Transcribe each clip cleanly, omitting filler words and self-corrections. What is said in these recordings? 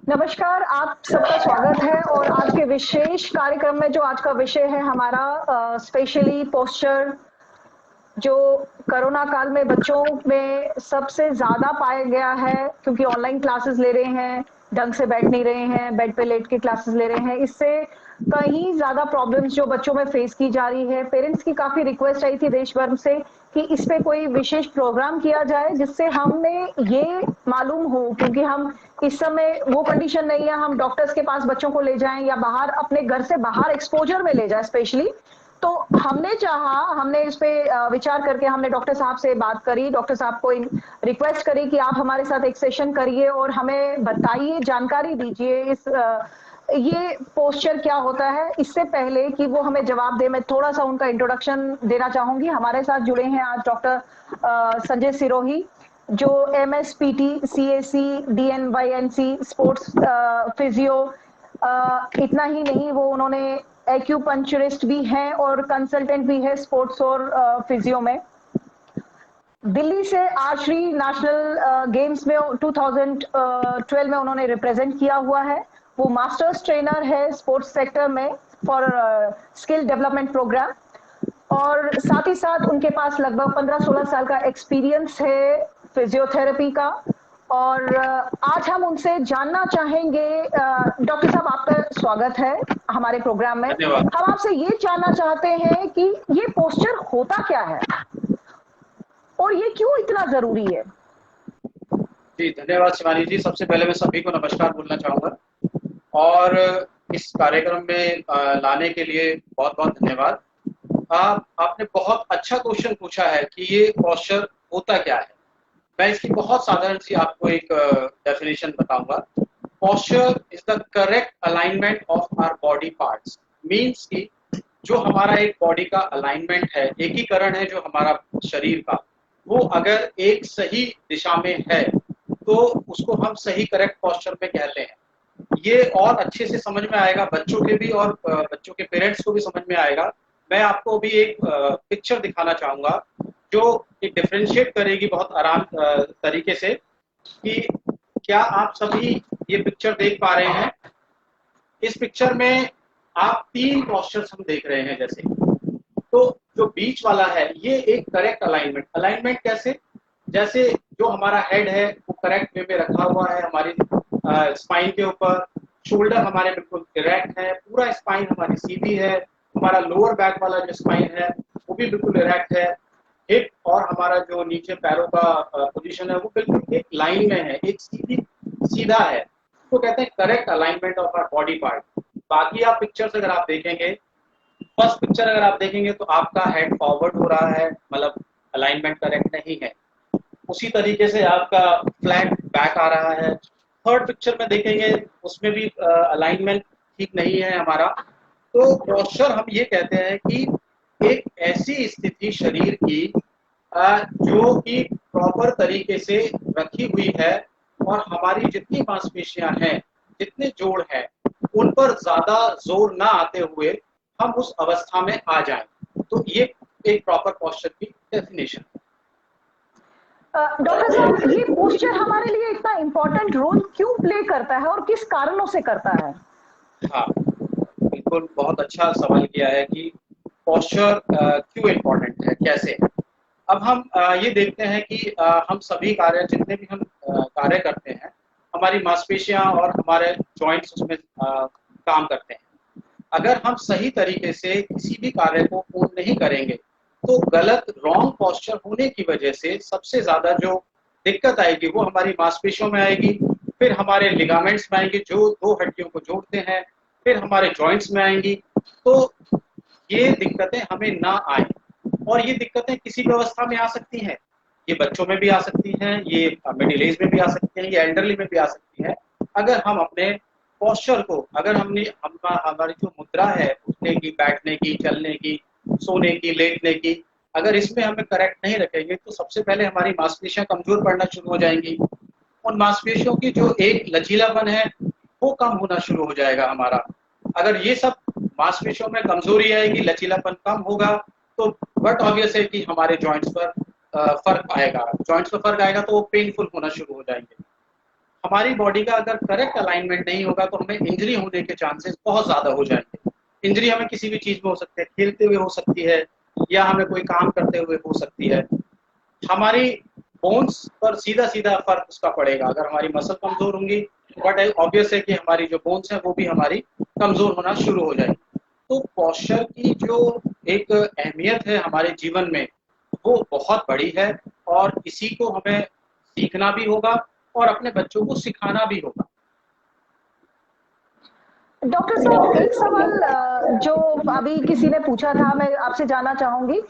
नमस्कार, आप सबका स्वागत है और आज के विशेष कार्यक्रम में जो आज का विषय है हमारा स्पेशली पोस्चर, जो कोरोना काल में बच्चों में सबसे ज़्यादा पाया गया है क्योंकि ऑनलाइन क्लासेस ले रहे हैं, ढंग से बैठ नहीं रहे हैं, बेड पे लेट के क्लासेस ले रहे हैं। इससे कहीं ज़्यादा प्रॉब्लम्स जो बच्चों में फेस की जा रही है। पेरेंट्स की काफ़ी रिक्वेस्ट आई थी देश भर से कि इस पे कोई विशेष प्रोग्राम किया जाए जिससे हमें ये मालूम हो, क्योंकि हम इस समय वो कंडीशन नहीं है हम डॉक्टर्स के पास बच्चों को ले जाएं या बाहर अपने घर से बाहर एक्सपोजर में ले जाएं स्पेशली। तो हमने इस पे विचार करके हमने डॉक्टर साहब से बात करी, डॉक्टर साहब को रिक्वेस्ट करी कि आप हमारे साथ एक सेशन करिए और हमें बताइए, जानकारी दीजिए ये पोस्चर क्या होता है। इससे पहले कि वो हमें जवाब दे, मैं थोड़ा सा उनका इंट्रोडक्शन देना चाहूंगी। हमारे साथ जुड़े हैं आज डॉक्टर संजय सिरोही, जो MSPT, CAC, DNYNC sports physio, इतना ही नहीं, वो उन्होंने एक्यूपंक्चरिस्ट भी हैं और कंसल्टेंट भी है स्पोर्ट्स और फिजियो में। दिल्ली से आर्चरी नेशनल गेम्स में 2012 में उन्होंने रिप्रेजेंट किया हुआ है। वो मास्टर्स ट्रेनर है स्पोर्ट्स सेक्टर में फॉर स्किल डेवलपमेंट प्रोग्राम, और साथ ही साथ उनके पास लगभग 15-16 साल का एक्सपीरियंस है फिजियोथेरेपी का। और आज हम उनसे जानना चाहेंगे। डॉक्टर साहब, आपका स्वागत है हमारे प्रोग्राम में। हम आपसे ये जानना चाहते हैं कि ये पोस्चर होता क्या है और ये क्यों इतना जरूरी है। जी धन्यवाद शिवानी जी। सबसे पहले मैं सभी को नमस्कार बोलना चाहूँगा और इस कार्यक्रम में लाने के लिए बहुत बहुत धन्यवाद। आपने बहुत अच्छा क्वेश्चन पूछा है कि ये पोस्चर होता क्या है। मैं इसकी बहुत साधारण सी आपको एक डेफिनेशन बताऊंगा। Posture is the correct alignment of our body parts. Means कि जो हमारा एक बॉडी का अलाइनमेंट है, एकीकरण है जो हमारा शरीर का, वो अगर एक सही दिशा में है तो उसको हम सही करेक्ट पोस्चर में कहते हैं। ये और अच्छे से समझ में आएगा बच्चों के भी और बच्चों के पेरेंट्स को भी समझ में आएगा। मैं आपको अभी एक पिक्चर दिखाना चाहूंगा जो एक डिफरेंशिएट करेगी बहुत आराम तरीके से कि क्या आप सभी ये पिक्चर देख पा रहे हैं। इस पिक्चर में आप 3 पोस्चर्स हम देख रहे हैं। जैसे तो जो बीच वाला है ये एक करेक्ट अलाइनमेंट। अलाइनमेंट कैसे? जैसे जो हमारा हेड है वो करेक्ट वे में रखा हुआ है हमारी स्पाइन के ऊपर, शोल्डर हमारे बिल्कुल इरेक्ट है, पूरा स्पाइन हमारी सीधी है, हमारा लोअर बैक वाला जो स्पाइन है वो भी बिल्कुल इरेक्ट है, हिप और हमारा जो नीचे पैरों का पोजीशन है वो बिल्कुल एक लाइन में है, एक सीधा है। तो कहते हैं correct alignment of our body part. बाकी आप पिक्चर्स अगर आप देखेंगे, फर्स्ट पिक्चर अगर आप देखेंगे तो आपका हेड फॉरवर्ड हो रहा है, मतलब अलाइनमेंट करेक्ट नहीं है। उसी तरीके से आपका फ्लैट बैक आ रहा है। थर्ड पिक्चर में देखेंगे उसमें भी अलाइनमेंट ठीक नहीं है हमारा। तो पोस्चर हम ये कहते हैं कि एक ऐसी स्थिति शरीर की जो कि प्रॉपर तरीके से रखी हुई है और हमारी जितनी मांसपेशियां हैं, जितने जोड़ हैं, उन पर ज्यादा जोर ना आते हुए हम उस अवस्था में आ जाएं। तो ये एक प्रॉपर पोस्चर की डेफिनेशन है। डॉक्टर साहब, ये पोस्चर हमारे लिए इतना इम्पोर्टेंट रोल क्यों प्ले करता है और किस कारणों से करता है? हाँ, बिल्कुल बहुत अच्छा सवाल किया है कि पोस्चर क्यों इम्पोर्टेंट है, कैसे। अब हम ये देखते हैं कि हम सभी कार्य, जितने भी हम कार्य करते हैं, हमारी मांसपेशियां और हमारे जॉइंट्स उसमें काम करते हैं। अगर हम सही तरीके से किसी भी कार्य को पूर्ण नहीं करेंगे तो गलत रॉन्ग पोस्चर होने की वजह से सबसे ज्यादा जो दिक्कत आएगी वो हमारी मांसपेशियों में आएगी, फिर हमारे लिगामेंट्स में आएंगे जो 2 हड्डियों को जोड़ते हैं, फिर हमारे जॉइंट्स में आएंगी। तो ये दिक्कतें हमें ना आए, और ये दिक्कतें किसी भी अवस्था में आ सकती हैं। ये बच्चों में भी आ सकती हैं, ये मिडिल एज में भी आ सकती हैं, ये एल्डरली में भी आ सकती हैं। अगर हम अपने पोस्चर को, अगर हमारी जो मुद्रा है उठने की, बैठने की, चलने की, सोने की, लेटने की, अगर इसमें हमें करेक्ट नहीं रखेंगे तो सबसे पहले हमारी मांसपेशियां कमजोर पड़ना शुरू हो जाएंगी। उन मांसपेशियों की जो एक लचीलापन है वो कम होना शुरू हो जाएगा हमारा। अगर ये सब मांसपेशियों में कमजोरी आएगी, लचीलापन कम होगा, तो बट ऑब्वियस है कि हमारे जॉइंट्स पर फर्क आएगा। जॉइंट्स पर फर्क आएगा तो वो पेनफुल होना शुरू हो जाएंगे। हमारी बॉडी का अगर करेक्ट अलाइनमेंट नहीं होगा तो हमें इंजरी होने के चांसेस बहुत ज़्यादा हो जाएंगे। इंजरी हमें किसी भी चीज़ में हो सकती है, खेलते हुए हो सकती है या हमें कोई काम करते हुए हो सकती है। हमारी बोन्स पर सीधा-सीधा फ़र्क उसका पड़ेगा। अगर हमारी मसल कमज़ोर होंगी, बट ऑब्वियस है कि हमारी जो बोन्स हैं वो भी हमारी कमज़ोर होना शुरू हो जाएगी। तो पोस्चर की जो एक अहमियत है हमारे जीवन में, वो बहुत बड़ी है और इसी को हमें सीखना भी होगा और अपने बच्चों को सिखाना भी होगा। डॉक्टर साहब, एक सवाल जो अभी किसी ने पूछा था, मैं आपसे जानना चाहूंगी।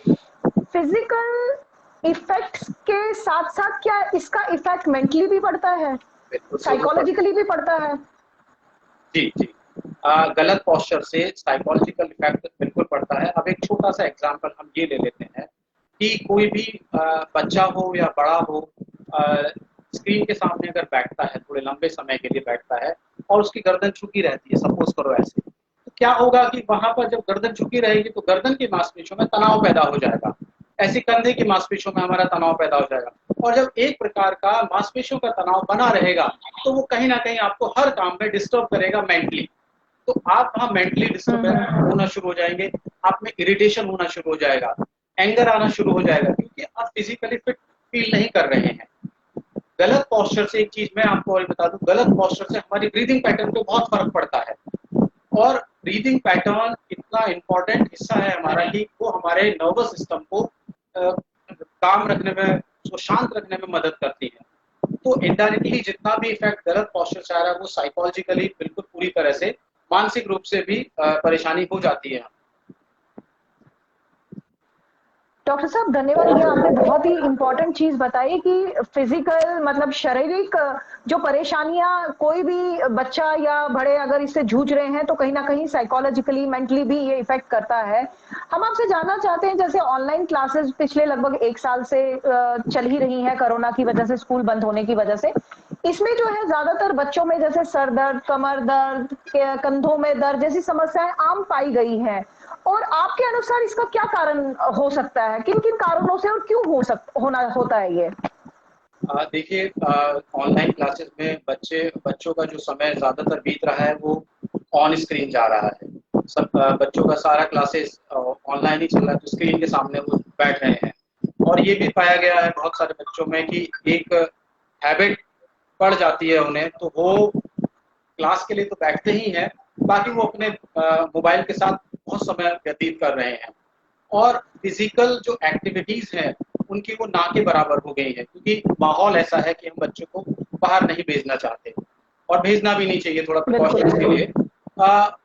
फिजिकल इफेक्ट्स के साथ साथ क्या इसका इफेक्ट मेंटली भी पड़ता है, बिल्कुल, ज़रूर पड़ता साइकोलॉजिकली भी पड़ता है? जी, जी। गलत पोस्चर से साइकोलॉजिकल इफ़ेक्ट बिल्कुल पड़ता है। अब एक छोटा-सा एग्ज़ाम्पल हम ये ले लेते हैं कि कोई भी बच्चा हो या बड़ा हो, अ, स्क्रीन के सामने अगर बैठता है, थोड़े लंबे समय के लिए बैठता है और उसकी गर्दन झुकी रहती है, सपोज़ करो ऐसे, तो क्या होगा कि वहाँ पर जब गर्दन झुकी रहेगी तो गर्दन की मांसपेशियों में तनाव पैदा हो जाएगा। ऐसे कंधे की मांसपेशियों में हमारा तनाव पैदा हो जाएगा और जब एक प्रकार का मांसपेशियों का तनाव बना रहेगा, तो वो कहीं न कहीं आपको हर काम में डिस्टर्ब करेगा मेंटली। तो आप वहाँ मेंटली डिस्टर्ब होना शुरू हो जाएँगे, आप में इरिटेशन होना शुरू हो जाएगा, एंगर आना शुरू हो जाएगा क्योंकि आप फिज़िकली फिट फ़ील नहीं कर रहे हैं। गलत पोस्चर से एक चीज़ मैं आपको और बता दूँ, गलत पोस्चर से हमारी ब्रीथिंग पैटर्न पे बहुत फ़र्क पड़ता है और ब्रीथिंग पैटर्न इतना इम्पोर्टेंट हिस्सा है हमारा कि वो हमारे नर्वस सिस्टम को काम रखने में, उसको शांत रखने में मदद करती है। तो इनडायरेक्टली जितना भी इफ़ेक्ट गलत पोस्चर से आ रहा है, वो साइकोलॉजिकली बिल्कुल पूरी तरह से मानसिक रूप से भी परेशानी हो जाती है। डॉक्टर साहब, धन्यवाद। ये आपने बहुत ही इम्पोर्टेंट चीज बताई कि फिजिकल मतलब शारीरिक जो परेशानियां कोई भी बच्चा या बड़े अगर इससे जूझ रहे हैं तो कहीं ना कहीं साइकोलॉजिकली मेंटली भी ये इफेक्ट करता है। हम आपसे जानना चाहते हैं, जैसे ऑनलाइन क्लासेस पिछले लगभग 1 साल से चल ही रही हैं कोरोना की वजह से, स्कूल बंद होने की वजह से। इसमें जो है ज्यादातर बच्चों में जैसे सर दर्द, कमर दर्द, कंधों में दर्द जैसी समस्याएं आम पाई गई हैं। और आपके अनुसार इसका क्या कारण हो सकता है? किन-किन कारणों से और क्यों होना होता है ये? देखिए, ऑनलाइन क्लासेस में बच्चों का जो समय ज़्यादातर बीत रहा है वो ऑन स्क्रीन जा रहा है। सब बच्चों का सारा क्लासेस ऑनलाइन ही चल रहा है, तो स्क्रीन के सामने वो बैठ रहे हैं। और ये भी पाया गया है बहुत सारे बच्चों में कि एक हैबिट पड़ जाती है उन्हें, तो वो क्लास के लिए तो बैठते ही हैं, बाकी वो अपने मोबाइल के साथ बहुत समय व्यतीत कर रहे हैं। और फिजिकल जो एक्टिविटीज़ हैं, उनकी वो ना के बराबर हो गई है क्योंकि माहौल ऐसा है कि हम बच्चों को बाहर नहीं भेजना चाहते और भेजना भी नहीं चाहिए थोड़ा बिल्कुल। प्रिकॉशंस के लिए।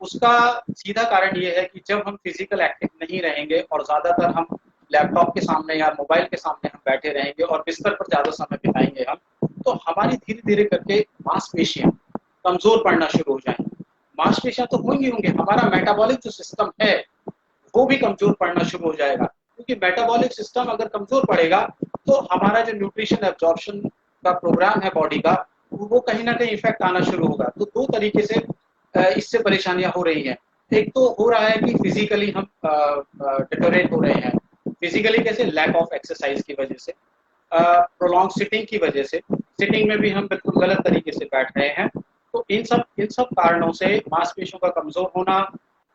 उसका सीधा कारण ये है कि जब हम फिजिकल एक्टिव नहीं रहेंगे और ज़्यादातर हम लैपटॉप के सामने या मोबाइल के सामने हम बैठे रहेंगे और बिस्तर पर ज़्यादा समय बिताएंगे हम, तो हमारी धीरे-धीरे करके मांसपेशियाँ कमज़ोर पड़ना शुरू हो जाएँगी। मांसपेशियाँ तो होंगी होंगी, हमारा मेटाबॉलिक जो सिस्टम है वो भी कमज़ोर पड़ना शुरू हो जाएगा क्योंकि मेटाबॉलिक सिस्टम अगर कमज़ोर पड़ेगा तो हमारा जो न्यूट्रिशन एब्जॉर्प्शन का प्रोग्राम है बॉडी का, वो कहीं न कहीं इफ़ेक्ट आना शुरू होगा। तो 2 तरीके से इससे परेशानियाँ हो रही हैं। एक तो हो रहा है कि फिज़िकली हम डिटेरियोरेट हो रहे हैं। फिज़िकली कैसे? लैक ऑफ एक्सरसाइज़ की वज़ह से, प्रोलॉन्ग सिटिंग की वज़ह से। सिटिंग में भी हम बिल्कुल गलत तरीके से बैठ रहे हैं। तो इन सब कारणों से मांसपेशियों का कमज़ोर होना,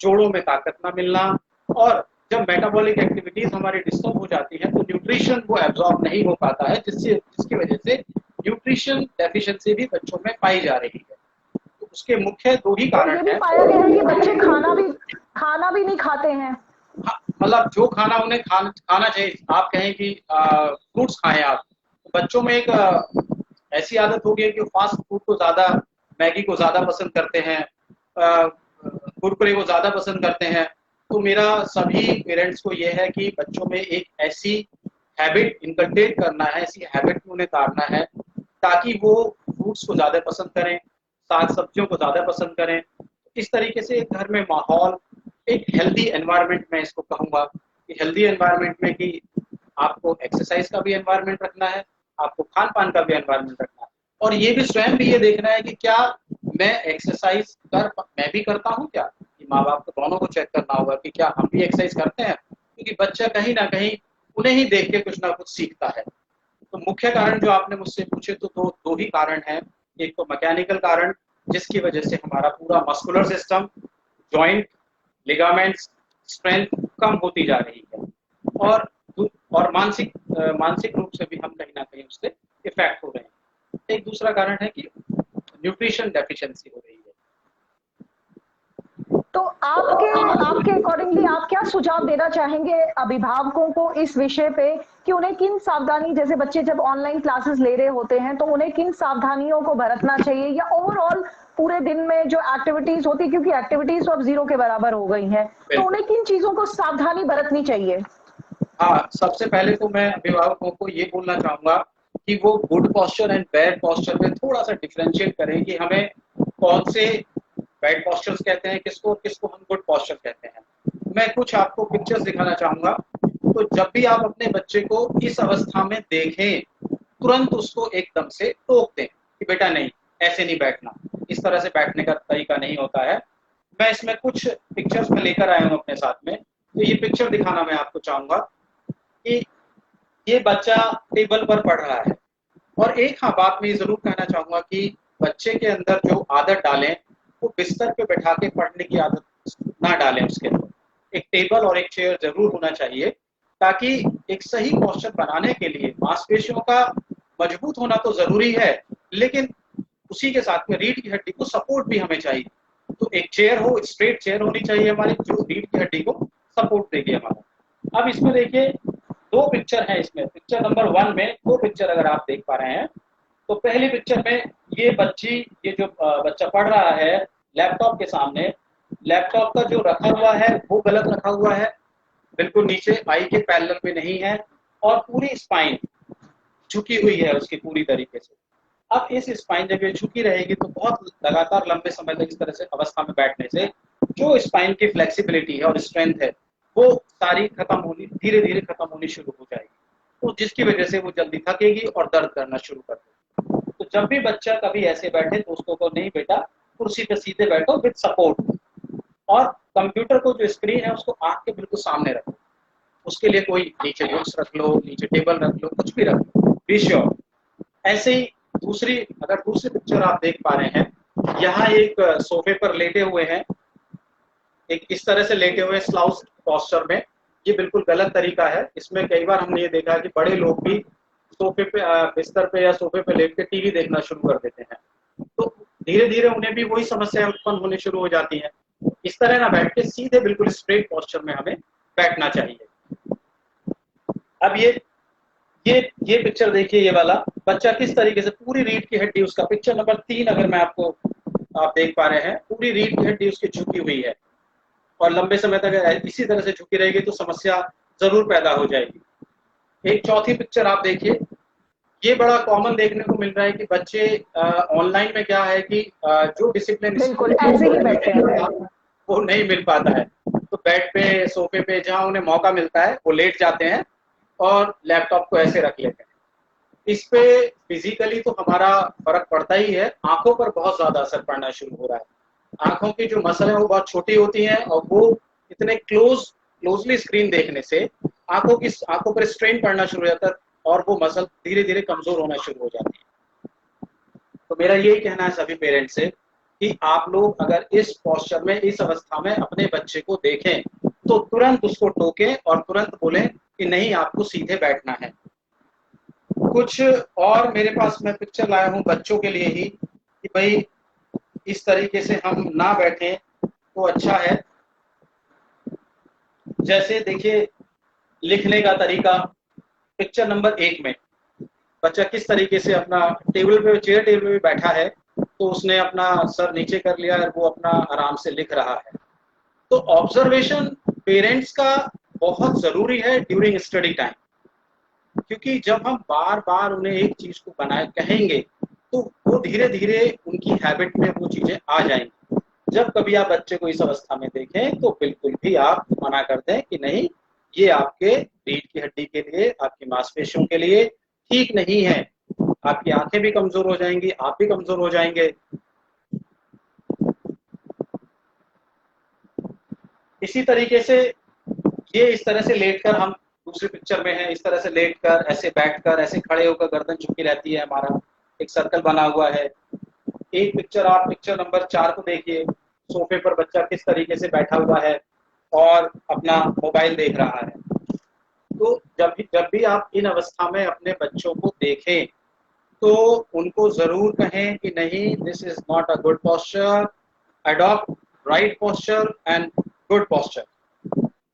जोड़ों में ताकत ना मिलना और जब मेटाबॉलिक एक्टिविटीज़ हमारी डिस्टर्ब हो जाती हैं, तो न्यूट्रिशन वो एब्ज़ॉर्ब नहीं हो पाता है, जिसकी वज़ह से न्यूट्रिशन डेफिशिएंसी भी बच्चों में पाई जा रही है। तो उसके मुख्य 2 ही और कारण ये भी हैं। पाया गया है कि बच्चे खाना भी नहीं खाते हैं। हाँ, मतलब जो खाना उन्हें खाना चाहिए, आप कहें कि फ्रूट्स खाएँ आप, तो बच्चों में एक ऐसी आदत हो गई है कि वो फ़ास्ट फूड को ज़्यादा, मैगी को ज़्यादा पसंद करते हैं, कुरकुरे को ज़्यादा पसंद करते हैं। तो मेरा सभी पेरेंट्स को ये है कि बच्चों में एक ऐसी हैबिट इनकलकेट करना है, ऐसी हैबिट में उन्हें डालना है ताकि वो फ्रूट्स को ज़्यादा पसंद करें, साग-सब्जियों को ज़्यादा पसंद करें। इस तरीके से घर में माहौल, एक हेल्दी एनवायरनमेंट मैं इसको कहूँगा कि हेल्दी एनवायरनमेंट में कि आपको एक्सरसाइज का भी एनवायरनमेंट रखना है, आपको खान-पान का भी एनवायरनमेंट रखना है और ये भी स्वयं भी ये देखना है कि क्या मैं भी करता हूँ क्या? कि माँ-बाप को दोनों को चेक करना होगा कि क्या हम भी एक्सरसाइज करते हैं? क्योंकि बच्चा कहीं न कहीं उन्हें ही देख के कुछ ना कुछ सीखता है। तो मुख्य कारण जो आपने मुझसे पूछे तो दो ही कारण हैं। एक तो मैकेनिकल कारण जिसकी वजह से हमारा पूरा muscular system, joint, ligaments, strength कम होती जा रही है और मानसिक रूप से भी हम कहीं ना कहीं उससे इफेक्ट हो रहे हैं। एक दूसरा कारण है कि न्यूट्रिशन डेफिशिएंसी हो रही है। तो आपके अकॉर्डिंगली आप क्या सुझाव देना चाहेंगे अभिभावकों को इस विषय पे कि उन्हें किन सावधानी, जैसे बच्चे जब ऑनलाइन क्लासेस ले रहे होते हैं तो उन्हें किन सावधानियों को बरतना चाहिए, या ओवरऑल पूरे दिन में जो एक्टिविटीज होती है, क्योंकि एक्टिविटीज तो अब 0 के बराबर हो गई हैं, तो उन्हें किन चीजों को सावधानी बरतनी चाहिए? हाँ, सबसे पहले तो मैं अभिभावकों को ये बोलना चाहूंगा कि वो good posture and bad posture में थोड़ा सा डिफरेंशिएट करें कि हमें कौन से बैड पोस्चर्स कहते हैं किसको, और किसको हम गुड पोस्चर कहते हैं। मैं कुछ आपको पिक्चर्स दिखाना चाहूंगा। तो जब भी आप अपने बच्चे को इस अवस्था में देखें, तुरंत उसको एकदम से टोक दें कि बेटा नहीं, ऐसे नहीं बैठना, इस तरह से बैठने का तरीका नहीं होता है। मैं इसमें कुछ पिक्चर्स में लेकर आया हूँ अपने साथ में। तो ये पिक्चर दिखाना मैं आपको चाहूंगा कि ये बच्चा टेबल पर पढ़ रहा है। और एक हाँ बात मैं जरूर कहना चाहूंगा कि बच्चे के अंदर जो आदत डालें वो बिस्तर पे बैठा के पढ़ने की आदत ना डालें। उसके अंदर एक टेबल और एक चेयर जरूर होना चाहिए, ताकि एक सही पोस्चर बनाने के लिए मांसपेशियों का मजबूत होना तो जरूरी है, लेकिन उसी के साथ में रीढ़ की हड्डी को सपोर्ट भी हमें चाहिए। तो एक चेयर हो, स्ट्रेट चेयर होनी चाहिए हमारी, जो रीढ़ की हड्डी को सपोर्ट देगी हमारा। अब इसमें देखिए दो पिक्चर है। इसमें पिक्चर नंबर 1 में दो पिक्चर अगर आप देख पा रहे हैं, तो पहली पिक्चर में ये जो बच्चा पढ़ रहा है लैपटॉप के सामने, लैपटॉप का जो रखा हुआ है वो गलत रखा हुआ है, बिल्कुल नीचे आई के पैरेलल पे नहीं है, और पूरी स्पाइन झुकी हुई है उसकी पूरी तरीके से। अब इस स्पाइन जब ये झुकी रहेगी तो बहुत लगातार लंबे समय तक इस तरह से अवस्था में बैठने से जो स्पाइन की फ्लेक्सिबिलिटी है और स्ट्रेंथ है वो सारी खत्म होनी, धीरे धीरे खत्म होनी शुरू हो जाएगी, तो जिसकी वजह से वो जल्दी थकेगी और दर्द करना शुरू कर देगी। तो जब भी बच्चा कभी ऐसे बैठे तो उसको को नहीं बेटा, कुर्सी पे सीधे बैठो विद सपोर्ट, और कंप्यूटर को जो स्क्रीन है उसको आंख के बिल्कुल सामने रखो। उसके लिए कोई नीचे बुक्स रख लो, नीचे टेबल रख लो, कुछ भी रख लो, बी श्योर। ऐसे ही दूसरी पिक्चर आप देख पा रहे हैं, यहाँ एक सोफे पर लेटे हुए हैं, एक इस तरह से लेटे हुए स्लाउस पोस्चर में। ये बिल्कुल गलत तरीका है। इसमें कई बार हमने ये देखा कि बड़े लोग भी सोफे पे, बिस्तर पे या सोफे पे लेट के टीवी देखना शुरू कर देते हैं, तो धीरे धीरे उन्हें भी वही समस्याएं उत्पन्न होने शुरू हो जाती हैं। इस तरह ना बैठ के सीधे बिल्कुल स्ट्रेट पोस्चर में हमें बैठना चाहिए। अब ये पिक्चर देखिए, ये वाला बच्चा किस तरीके से पूरी रीढ़ की हड्डी, उसका पिक्चर नंबर 3 अगर मैं आप देख पा रहे हैं, पूरी रीढ़ की हड्डी उसकी झुकी हुई है, और लंबे समय तक इसी तरह से झुकी रहेगी तो समस्या जरूर पैदा हो जाएगी। एक चौथी पिक्चर आप देखिए, ये बड़ा कॉमन देखने को मिल रहा है कि बच्चे ऑनलाइन में क्या है कि जो डिसिप्लिन बिल्कुल ऐसे ही बैठते हैं, वो नहीं मिल पाता है। तो बेड पे, सोफे पे, जहां उन्हें मौका मिलता है वो लेट जाते हैं और लैपटॉप को ऐसे रख लेते हैं। इस पे फिजिकली तो हमारा फर्क पड़ता ही है, आंखों पर बहुत ज्यादा असर पड़ना शुरू हो रहा है। आंखों की जो मसल है वो बहुत छोटी होती हैं, और वो इतने क्लोजली स्क्रीन देखने से आंखों पर स्ट्रेन पड़ना शुरू हो जाता है, और वो मसल धीरे धीरे कमजोर होना शुरू हो जाती है। तो मेरा यही कहना है सभी पेरेंट्स से कि आप लोग अगर इस पोस्चर में, इस अवस्था में अपने बच्चे को देखें तो तुरंत उसको टोकें और तुरंत बोलें कि नहीं, आपको सीधे बैठना है। कुछ और मेरे पास मैं पिक्चर लाया हूं बच्चों के लिए ही कि भाई इस तरीके से हम ना बैठें तो अच्छा है। जैसे देखिए लिखने का तरीका, पिक्चर नंबर 1 में बच्चा किस तरीके से अपना चेयर टेबल पे बैठा है, तो उसने अपना सर नीचे कर लिया और वो अपना आराम से लिख रहा है। तो ऑब्जर्वेशन पेरेंट्स का बहुत जरूरी है ड्यूरिंग स्टडी टाइम, क्योंकि जब हम बार बार उन्हें एक चीज को बनाए कहेंगे तो वो धीरे धीरे उनकी हैबिट में वो चीजें आ जाएंगी। जब कभी आप बच्चे को इस अवस्था में देखें तो बिल्कुल भी आप मना कर दें कि नहीं, ये आपके रीढ़ की हड्डी के लिए, आपकी मांसपेशियों के लिए ठीक नहीं है, आपकी आंखें भी कमजोर हो जाएंगी, आप भी कमजोर हो जाएंगे। इसी तरीके से ये इस तरह से लेटकर, हम दूसरी पिक्चर में है, इस तरह से लेटकर, ऐसे बैठकर, ऐसे खड़े होकर गर्दन झुकी रहती है, हमारा एक सर्कल बना हुआ है। एक पिक्चर, आप पिक्चर नंबर 4 को देखिए। सोफे पर बच्चा किस तरीके से बैठा हुआ है और अपना मोबाइल देख रहा है। तो जब भी आप इन अवस्था में अपने बच्चों को देखें तो उनको ज़रूर कहें कि नहीं, this is not a good posture, adopt right posture and good posture.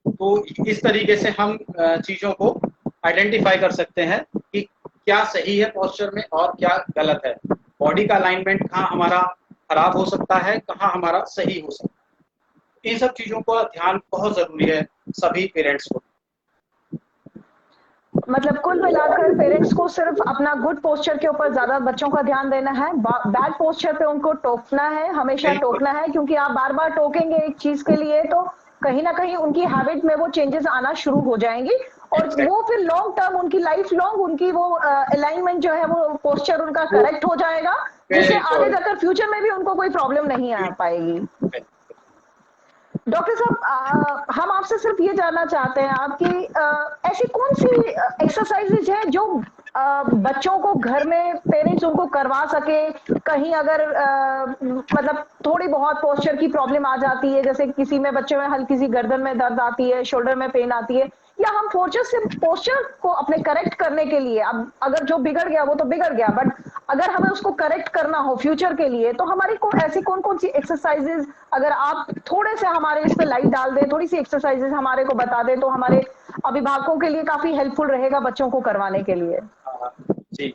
तो इस तरीके से हम चीज़ों को आइडेंटिफाई कर सकते हैं कि क्या सही है पोस्चर में और क्या गलत है। बॉडी का अलाइनमेंट कहाँ हमारा खराब हो सकता है, कहाँ हमारा सही हो सकता है। इन सब चीज़ों का ध्यान बहुत ज़रूरी है सभी पेरेंट्स को। मतलब कुल मिलाकर पेरेंट्स को सिर्फ अपना गुड पोस्चर के ऊपर ज्यादा बच्चों का ध्यान देना है, बैड पोस्चर पे उनको टोकना है, हमेशा बिल्कुल। टोकना है, क्योंकि आप बार बार टोकेंगे एक चीज के लिए तो कहीं ना कहीं उनकी हैबिट में वो चेंजेस आना शुरू हो जाएंगी और वो फिर लॉन्ग टर्म उनकी लाइफ लॉन्ग उनकी वो अलाइनमेंट जो है वो पोस्चर उनका करेक्ट हो जाएगा, जिससे आगे जाकर फ्यूचर में भी उनको कोई प्रॉब्लम नहीं आ पाएगी। डॉक्टर साहब, हम आपसे सिर्फ ये जानना चाहते हैं आपकी ऐसी कौन सी एक्सरसाइजेज है जो बच्चों को घर में पेरेंट्स उनको करवा सके, कहीं अगर मतलब थोड़ी बहुत पोस्चर की प्रॉब्लम आ जाती है, जैसे किसी में बच्चे में हल्की सी गर्दन में दर्द आती है, शोल्डर में पेन आती है, या हम पोस्चर को अपने करेक्ट करने के लिए, अब अगर जो बिगड़ गया वो तो बिगड़ गया, बट अगर हमें उसको करेक्ट करना हो फ्यूचर के लिए तो हमारी ऐसी कौन कौन सी एक्सरसाइजेज, अगर आप थोड़े से हमारे इस पे लाइट डाल दें, थोड़ी सी एक्सरसाइजेज हमारे को बता दें तो हमारे अभिभावकों के लिए काफी हेल्पफुल रहेगा बच्चों को करवाने के लिए। जी,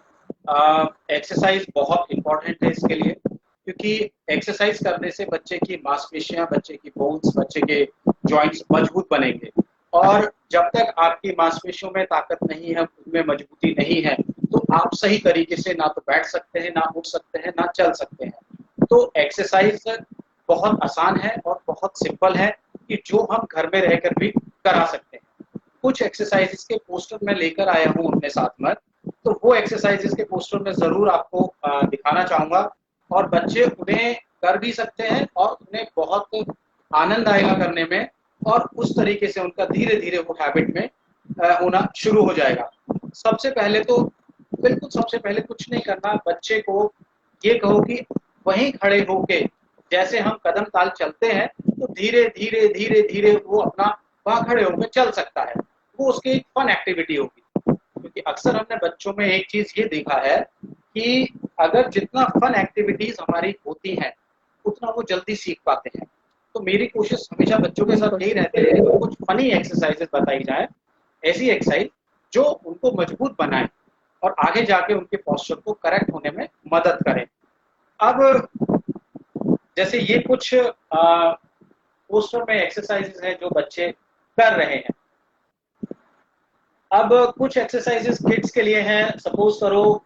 एक्सरसाइज बहुत इम्पोर्टेंट है इसके लिए, क्योंकि एक्सरसाइज करने से बच्चे की मांसपेशियां, बच्चे की बोन्स, बच्चे के जॉइंट्स मजबूत बनेंगे। और जब तक आपकी मांसपेशियों में ताकत नहीं है, उनमें मजबूती नहीं है, तो आप सही तरीके से ना तो बैठ सकते हैं, ना उठ सकते हैं, ना चल सकते हैं। तो एक्सरसाइज बहुत आसान है और बहुत सिंपल है कि जो हम घर में रहकर भी करा सकते हैं। कुछ एक्सरसाइजेस के पोस्टर मैं लेकर आया हूँ अपने साथ में, तो वो एक्सरसाइजेस के पोस्टर में ज़रूर आपको दिखाना चाहूँगा और बच्चे उन्हें कर भी सकते हैं और उन्हें बहुत आनंद आएगा करने में, और उस तरीके से उनका धीरे-धीरे वो हैबिट में होना शुरू हो जाएगा। सबसे पहले कुछ नहीं करना, बच्चे को ये कहो कि वहीं खड़े होके जैसे हम कदम ताल चलते हैं तो धीरे-धीरे, धीरे-धीरे वो अपना वहाँ खड़े होकर चल सकता है। वो उसकी एक फन एक्टिविटी होगी। क्योंकि अक्सर हमने बच्चों में एक चीज़ ये देखा है कि अगर जितना फन एक्टिविटीज़ हमारी होती हैं, उतना वो जल्दी सीख पाते हैं। तो मेरी कोशिश हमेशा बच्चों के साथ यही रहती है कि कुछ फनी एक्सरसाइजेस बताई जाए, ऐसी एक्सरसाइज जो उनको मजबूत बनाए और आगे जाके उनके पोस्चर को करेक्ट होने में मदद करें। अब जैसे ये कुछ पोस्टर में एक्सरसाइजेस हैं जो बच्चे कर रहे हैं। अब कुछ एक्सरसाइजेस किड्स के लिए हैं। सपोज करो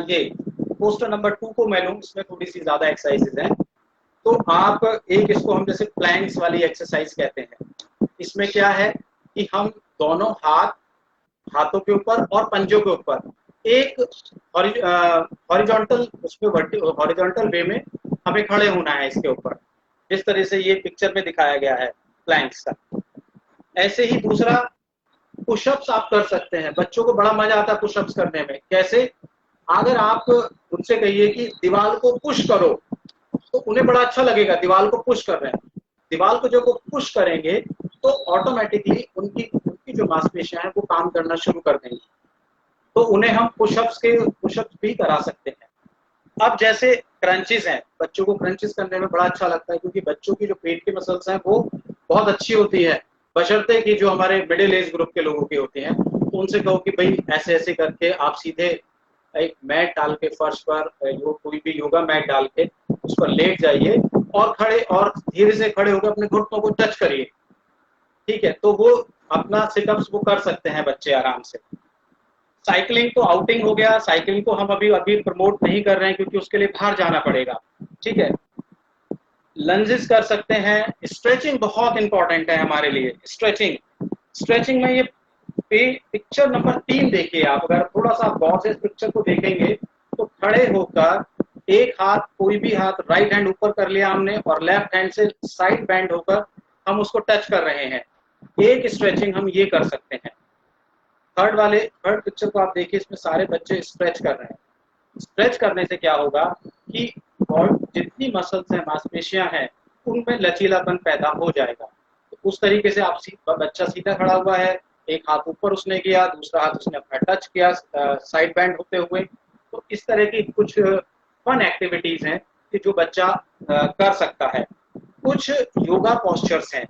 ये पोस्टर नंबर 2 को मैं लूँ, इसमें थोड़ी सी ज़्यादा एक्सरसाइजेस हैं। तो आप एक, इसको हम जैसे प्लैंक्स वाली एक्सरसाइज कहते हैं। इसमें क्या है कि हम दोनों हाथों के ऊपर और पंजों के ऊपर एक हॉरिजॉन्टल, उसमें हॉरिजॉन्टल वे में हमें खड़े होना है इसके ऊपर, जिस तरह से ये पिक्चर में दिखाया गया है प्लैंक्स का। ऐसे ही दूसरा, पुशअप्स आप कर सकते हैं। बच्चों को बड़ा मजा आता है पुशअप्स करने में। कैसे? अगर आप उनसे कहिए कि दीवार को पुश करो तो उन्हें बड़ा अच्छा लगेगा, दीवार को पुश कर रहे हैं। दीवार को जब वो पुश करेंगे तो ऑटोमेटिकली उनकी जो मांसपेशियां हैं वो काम करना शुरू कर देंगी। तो उन्हें हम पुशअप्स भी करा सकते हैं। अब जैसे क्रंचेस हैं, बच्चों को क्रंचेस करने में बड़ा अच्छा लगता है, क्योंकि बच्चों की जो पेट की मसल्स हैं वो बहुत अच्छी होती है, बशर्ते कि जो हमारे मिडिल एज ग्रुप के लोगों के होते हैं। तो उनसे कहो कि भाई ऐसे ऐसे करके आप सीधे एक मैट डाल के फर्श पर, कोई भी योगा मैट डाल के उस पर लेट जाइए और धीरे से खड़े होकर अपने घुटनों को टच करिए। ठीक है, तो वो अपना सिटअप्स वो कर सकते हैं बच्चे आराम से। साइकिलिंग तो आउटिंग हो गया, साइकिलिंग को हम अभी प्रमोट नहीं कर रहे हैं क्योंकि उसके लिए बाहर जाना पड़ेगा। ठीक है, लंजेस कर सकते हैं। स्ट्रेचिंग बहुत इंपॉर्टेंट है हमारे लिए। स्ट्रेचिंग में ये पिक्चर नंबर 3 देखिए आप, अगर थोड़ा सा गौर से इस पिक्चर को देखेंगे तो खड़े होकर एक हाथ, कोई भी हाथ, राइट हैंड ऊपर कर लिया हमने और लेफ्ट हैंड से साइड बैंड होकर हम उसको टच कर रहे हैं। एक स्ट्रेचिंग हम ये कर सकते हैं। थर्ड पिक्चर को आप देखिए, इसमें सारे बच्चे स्ट्रेच कर रहे हैं। स्ट्रेच करने से क्या होगा कि जितनी मसल्स हैं, मांसपेशियां हैं, उनमें लचीलापन पैदा हो जाएगा। तो उस तरीके से आप बच्चा सीधा खड़ा हुआ है, एक हाथ ऊपर उसने किया, दूसरा हाथ उसने अपना टच किया साइड बैंड होते हुए। तो इस तरह की कुछ फन एक्टिविटीज हैं कि जो बच्चा कर सकता है। कुछ योगा पोस्चर्स हैं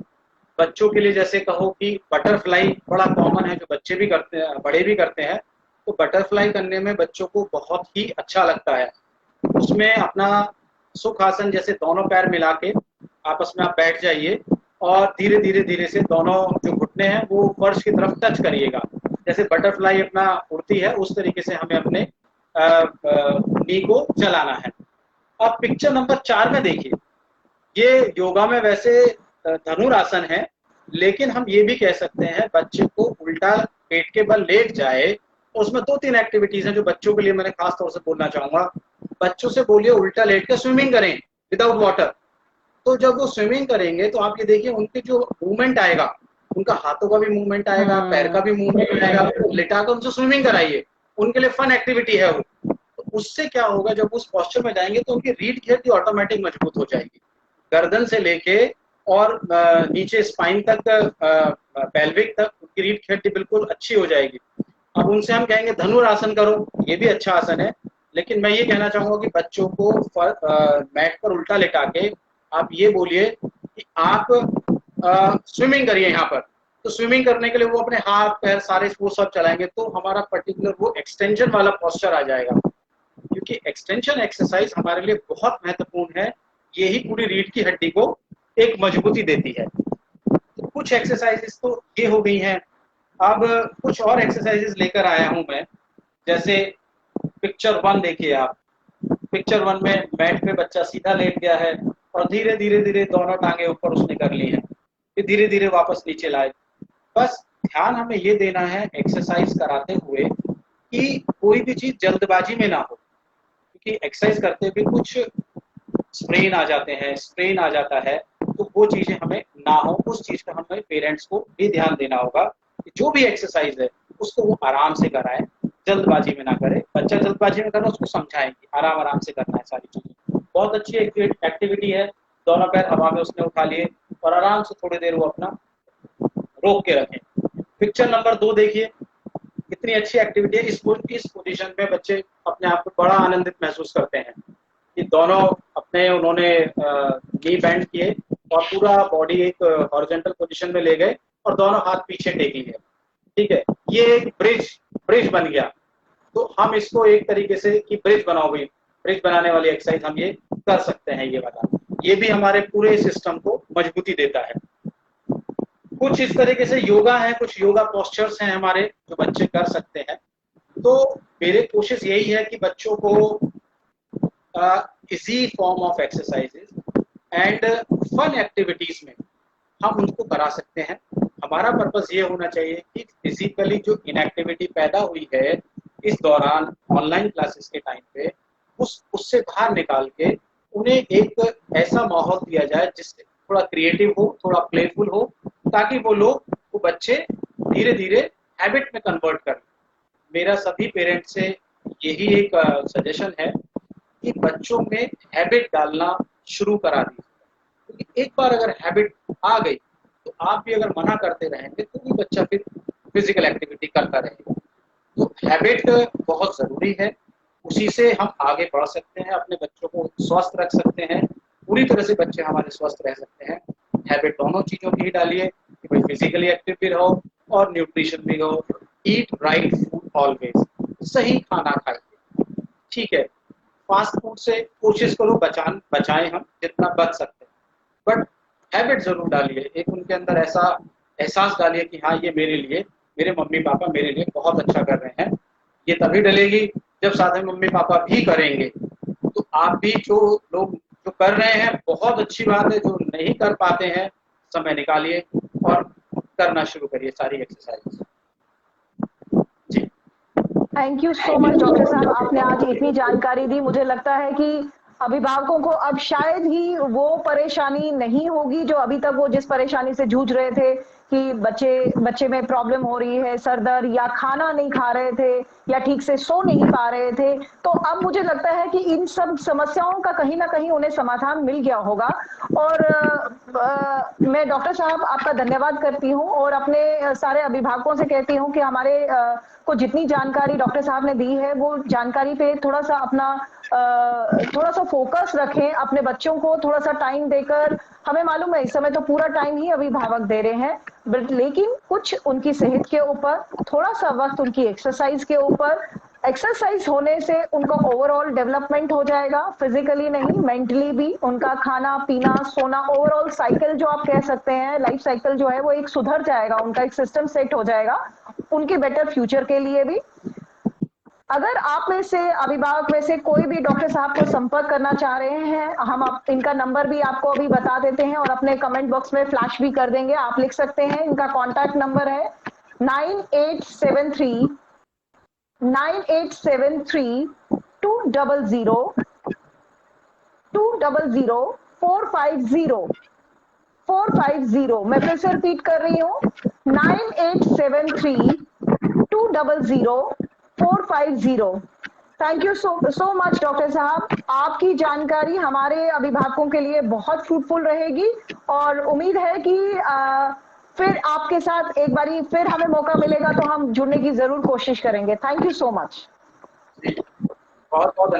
बच्चों के लिए, जैसे कहो कि बटरफ्लाई बड़ा कॉमन है, जो बच्चे भी करते हैं, बड़े भी करते हैं। तो बटरफ्लाई करने में बच्चों को बहुत ही अच्छा लगता है। उसमें अपना सुखासन, जैसे दोनों पैर मिला के आपस में आप बैठ जाइए और धीरे धीरे धीरे से दोनों जो घुटने हैं वो फर्श की तरफ टच करिएगा। जैसे बटरफ्लाई अपना उड़ती है उस तरीके से हमें अपने नी को चलाना है। अब पिक्चर नंबर 4 में देखिए, ये योगा में वैसे धनुरासन है, लेकिन हम ये भी कह सकते हैं बच्चे को उल्टा पेट के बल लेट जाए। तो उसमें 2-3 एक्टिविटीज हैं जो बच्चों के लिए मैंने खास तौर से बोलना चाहूंगा। बच्चों से बोलिए उल्टा लेट के स्विमिंग करें विदाउट वाटर। तो जब वो स्विमिंग करेंगे तो आप ये देखिए उनके जो मूवमेंट आएगा, उनका हाथों का भी मूवमेंट आएगा, पैर का भी मूवमेंट आएगा। लिटाकर उनसे स्विमिंग कराइए, उनके लिए फन एक्टिविटी है वो। तो उससे क्या होगा, जब उस पोस्चर में जाएंगे तो उनकी रीढ़ की हड्डी ऑटोमेटिक मजबूत हो जाएगी। गर्दन से लेके और नीचे स्पाइन तक, पेल्विक तक उनकी रीढ़ की हड्डी बिल्कुल अच्छी हो जाएगी। अब उनसे हम कहेंगे धनुरासन करो, ये भी अच्छा आसन है, लेकिन मैं ये कहना चाहूंगा कि बच्चों को मैट पर उल्टा लेटा के आप ये बोलिए कि आप स्विमिंग करिए यहाँ पर। तो स्विमिंग करने के लिए वो अपने हाथ पैर सारे वो सब चलाएंगे, तो हमारा पर्टिकुलर वो एक्सटेंशन वाला पोस्चर आ जाएगा। क्योंकि एक्सटेंशन एक्सरसाइज हमारे लिए बहुत महत्वपूर्ण है, यही पूरी रीढ़ की हड्डी को एक मजबूती देती है। तो कुछ एक्सरसाइजेस तो ये हो गई हैं। अब कुछ और एक्सरसाइजेस लेकर आया हूं मैं। जैसे पिक्चर 1 देखिए आप। पिक्चर 1 में मैट पे बच्चा सीधा लेट गया है और धीरे धीरे धीरे दोनों टांगे ऊपर उसने कर ली है, फिर धीरे धीरे वापस नीचे लाए। बस ध्यान हमें ये देना है एक्सरसाइज कराते हुए कि कोई भी चीज जल्दबाजी में ना हो, क्योंकि एक्सरसाइज करते हुए कुछ स्ट्रेन आ जाते हैं, स्ट्रेन आ जाता है, तो वो चीजें हमें ना हो। उस चीज का हमें पेरेंट्स को भी ध्यान देना होगा कि जो भी एक्सरसाइज है उसको वो आराम से कराएं, जल्दबाजी में ना करें। बच्चा जल्दबाजी में करना, उसको समझाएं कि आराम आराम से करना है सारी चीजें। बहुत अच्छी एक्टिविटी है। दोनों पैर हवा में उसने उठा लिए और आराम से थोड़ी देर वो अपना रोक के रखें। पिक्चर नंबर 2 देखिए, कितनी अच्छी एक्टिविटी है। इस पोजीशन में बच्चे अपने आप को बड़ा आनंदित महसूस करते हैं कि दोनों अपने उन्होंने नी बैंड किए और पूरा बॉडी एक हॉरिजॉन्टल पोजीशन में ले गए और दोनों हाथ पीछे टेकेंगे। ठीक है, ये एक ब्रिज बन गया। तो हम इसको एक तरीके से कि ब्रिज बनाओ भाई, ब्रिज बनाने वाली एक्सरसाइज हम ये कर सकते हैं। ये वाला ये भी हमारे पूरे सिस्टम को मजबूती देता है। कुछ इस तरीके से योगा है, कुछ योगा पोस्चर्स हैं हमारे जो बच्चे कर सकते हैं। तो मेरी कोशिश यही है कि बच्चों को easy form of exercises and fun activities में हम उनको करा सकते हैं। हमारा पर्पस ये होना चाहिए कि फिजिकली जो इनएक्टिविटी पैदा हुई है इस दौरान ऑनलाइन क्लासेस के टाइम पे, उससे बाहर निकाल के उन्हें एक ऐसा माहौल दिया जाए जिससे थोड़ा क्रिएटिव हो, थोड़ा प्लेफुल हो, ताकि वो बच्चे धीरे धीरे हैबिट में कन्वर्ट करें। मेरा सभी पेरेंट्स से यही एक सजेशन है कि बच्चों में हैबिट डालना शुरू करा दीजिए, क्योंकि एक बार अगर हैबिट आ गई तो आप भी अगर मना करते रहेंगे तो भी बच्चा फिर फिजिकल एक्टिविटी करता रहेगा। तो हैबिट बहुत जरूरी है, उसी से हम आगे बढ़ सकते हैं, अपने बच्चों को स्वस्थ रख सकते हैं, पूरी तरह से बच्चे हमारे स्वस्थ रह सकते हैं। हैबिट दोनों चीजों की ही डालिए कि भाई फिजिकली एक्टिव भी रहो और न्यूट्रिशन भी रहो। ईट राइट फूड ऑलवेज, सही खाना खाइए। ठीक है, फास्ट फूड से कोशिश करो बचाएं हम जितना बच सकते हैं, बट हैबिट जरूर डालिए। एक उनके अंदर ऐसा एहसास डालिए कि हाँ ये मेरे लिए, मेरे मम्मी पापा मेरे लिए बहुत अच्छा कर रहे हैं। ये तभी डलेगी जब साथ में मम्मी पापा भी करेंगे। तो आप भी जो लोग जो कर रहे हैं बहुत अच्छी बात है, जो नहीं कर पाते हैं समय निकालिए और करना शुरू करिए सारी exercise. Thank you so much doctor साहब, आपने आज इतनी जानकारी दी। मुझे लगता है कि अभिभावकों को अब शायद ही वो परेशानी नहीं होगी जो अभी तक वो जिस परेशानी से जूझ रहे थे कि बच्चे में प्रॉब्लम हो रही है, सर दर्द या खाना नहीं खा रहे थे या ठीक से सो नहीं पा रहे थे। तो अब मुझे लगता है कि इन सब समस्याओं का कहीं ना कहीं उन्हें समाधान मिल गया होगा। और मैं डॉक्टर साहब आपका धन्यवाद करती हूँ और अपने सारे अभिभावकों से कहती हूँ कि हमारे को जितनी जानकारी डॉक्टर साहब ने दी है वो जानकारी पे थोड़ा सा अपना थोड़ा सा फोकस रखें, अपने बच्चों को थोड़ा सा टाइम देकर। हमें मालूम है इस समय तो पूरा टाइम ही अभिभावक दे रहे हैं, बट लेकिन कुछ उनकी सेहत के ऊपर, थोड़ा सा वक्त उनकी एक्सरसाइज के ऊपर। एक्सरसाइज होने से उनका ओवरऑल डेवलपमेंट हो जाएगा, फिजिकली नहीं मेंटली भी। उनका खाना पीना सोना ओवरऑल साइकिल जो आप कह सकते हैं, लाइफ साइकिल जो है वो एक सुधर जाएगा, उनका एक सिस्टम सेट हो जाएगा उनके बेटर फ्यूचर के लिए भी। अगर आप में से अभिभावक में से कोई भी डॉक्टर साहब को संपर्क करना चाह रहे हैं, हम इनका नंबर भी आपको अभी बता देते हैं और अपने कमेंट बॉक्स में फ्लैश भी कर देंगे, आप लिख सकते हैं। इनका कॉन्टैक्ट नंबर है 9873 9873 200 200 450 450। मैं फिर से रिपीट कर रही हूँ 9873 200 450। Thank you so much doctor साहब, आपकी जानकारी हमारे अभिभावकों के लिए बहुत फ्रूटफुल रहेगी और उम्मीद है कि फिर आपके साथ एक बारी फिर हमें मौका मिलेगा तो हम जुड़ने की जरूर कोशिश करेंगे। Thank you so much. बहुत बहुत